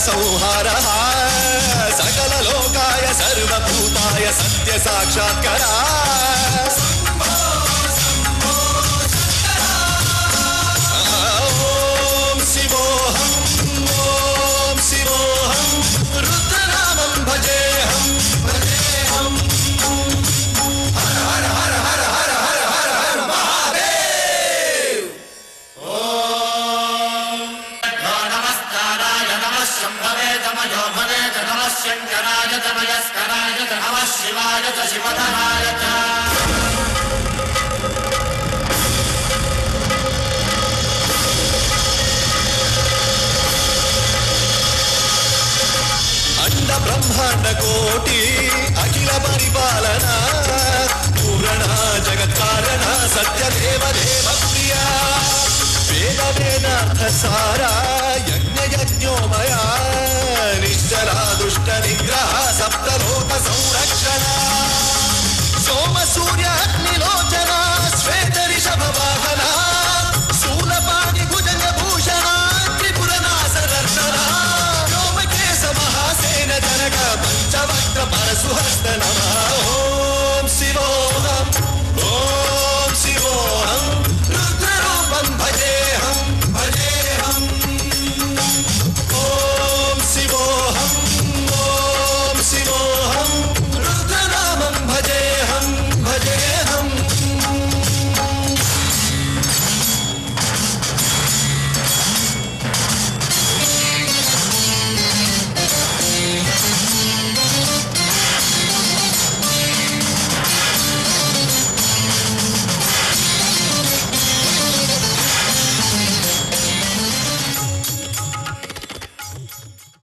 संहारः सकल लोकाय सर्वभूताय सत्य साक्षात्करा ओम शिवोऽहं रुद्रनामं भजेऽहं हर हर हर हर हर हर हर हर महादेव शंभवे तमयो भवे नमः शंकराय तमयस्कराय नमः शिवाय शिवधराय अंड ब्रह्मांड कोटि अखिल परिपालना पूरणा जगत्कारणा सत्यदेव देव प्रिया वेद वेदार्थ सारा यज्ञ यज्ञोमया